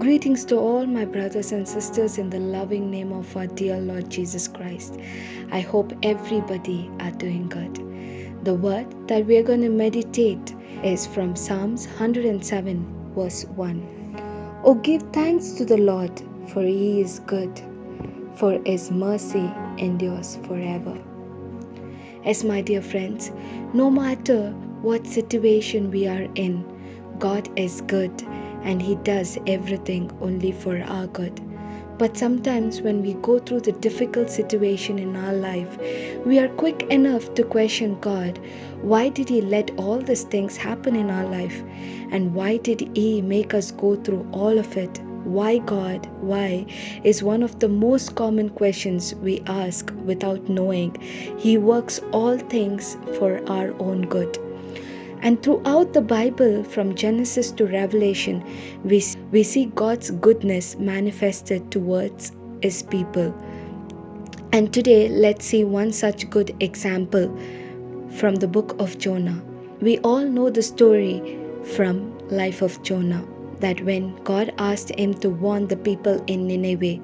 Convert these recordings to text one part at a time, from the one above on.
Greetings to all my brothers and sisters in the loving name of our dear Lord Jesus Christ. I hope everybody are doing good. The word that we are going to meditate is from Psalms 107 verse 1. Oh, give thanks to the Lord, for he is good, for his mercy endures forever. As my dear friends, no matter what situation we are in, God is good and he does everything only for our good. But sometimes when we go through the difficult situation in our life, we are quick enough to question God. Why did he let all these things happen in our life? And why did he make us go through all of it? Why God? Why is one of the most common questions we ask without knowing. He works all things for our own good. And throughout the Bible, from Genesis to Revelation, we see God's goodness manifested towards his people. And today, let's see one such good example from the book of Jonah. We all know the story from life of Jonah, that when God asked him to warn the people in Nineveh,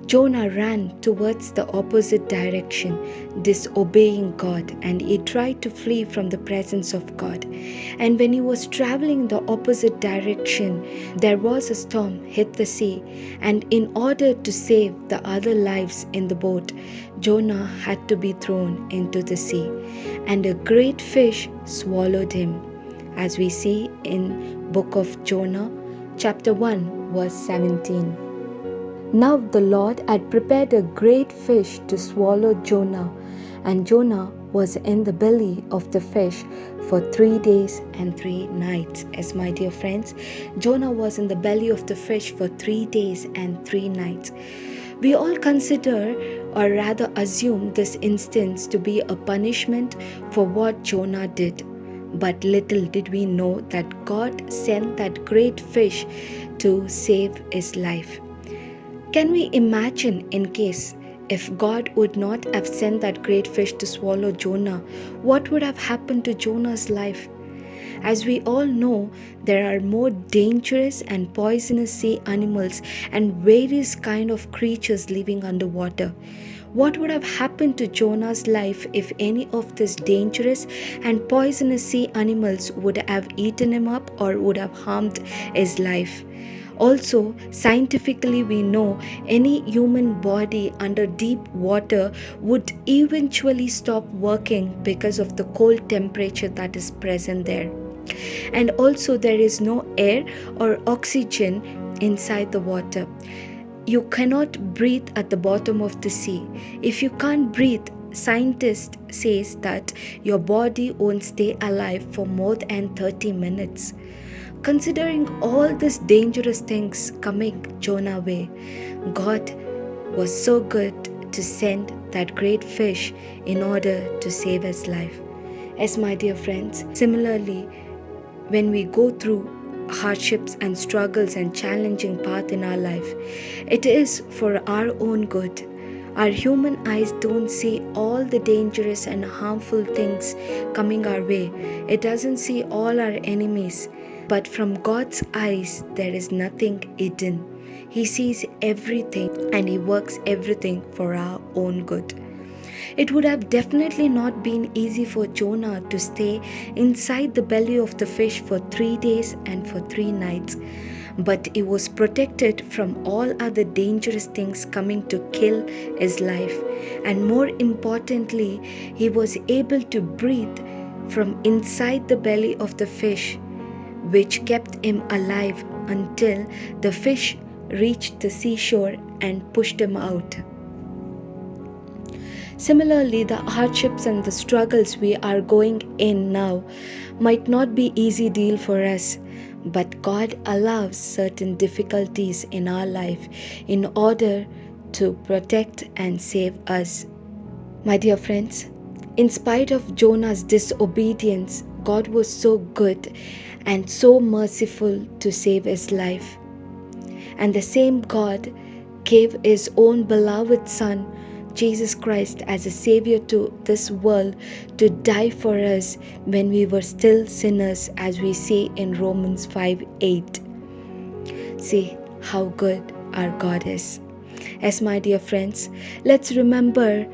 Jonah ran towards the opposite direction, disobeying God, and he tried to flee from the presence of God. And when he was traveling the opposite direction, there was a storm hit the sea, and in order to save the other lives in the boat, Jonah had to be thrown into the sea, and a great fish swallowed him, as we see in book of Jonah, chapter 1, verse 17. Now the Lord had prepared a great fish to swallow Jonah, and Jonah was in the belly of the fish for 3 days and 3 nights. As my dear friends, Jonah was in the belly of the fish for 3 days and 3 nights. We all consider, or rather assume, this instance to be a punishment for what Jonah did. But little did we know that God sent that great fish to save his life. Can we imagine, in case if God would not have sent that great fish to swallow Jonah, what would have happened to Jonah's life? As we all know, there are more dangerous and poisonous sea animals and various kind of creatures living underwater. What would have happened to Jonah's life if any of these dangerous and poisonous sea animals would have eaten him up or would have harmed his life? Also, scientifically we know any human body under deep water would eventually stop working because of the cold temperature that is present there. And also there is no air or oxygen inside the water. You cannot breathe at the bottom of the sea. If you can't breathe, scientists says that your body won't stay alive for more than 30 minutes. Considering all these dangerous things coming Jonah way, God was so good to send that great fish in order to save his life. As my dear friends, similarly, when we go through hardships and struggles and challenging path in our life, it is for our own good. Our human eyes don't see all the dangerous and harmful things coming our way. It doesn't see all our enemies. But from God's eyes, there is nothing hidden. He sees everything and he works everything for our own good. It would have definitely not been easy for Jonah to stay inside the belly of the fish for 3 days and for 3 nights. But he was protected from all other dangerous things coming to kill his life. And more importantly, he was able to breathe from inside the belly of the fish, which kept him alive until the fish reached the seashore and pushed him out. Similarly, the hardships and the struggles we are going in now might not be easy deal for us, but God allows certain difficulties in our life in order to protect and save us. My dear friends, in spite of Jonah's disobedience, God was so good and so merciful to save his life. And the same God gave his own beloved Son, Jesus Christ, as a Savior to this world to die for us when we were still sinners, as we see in Romans 5:8. See, how good our God is. As my dear friends, let's remember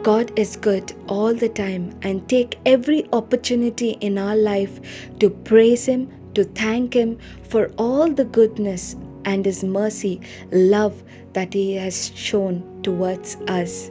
God is good all the time and take every opportunity in our life to praise Him, to thank Him for all the goodness and His mercy, love that He has shown towards us.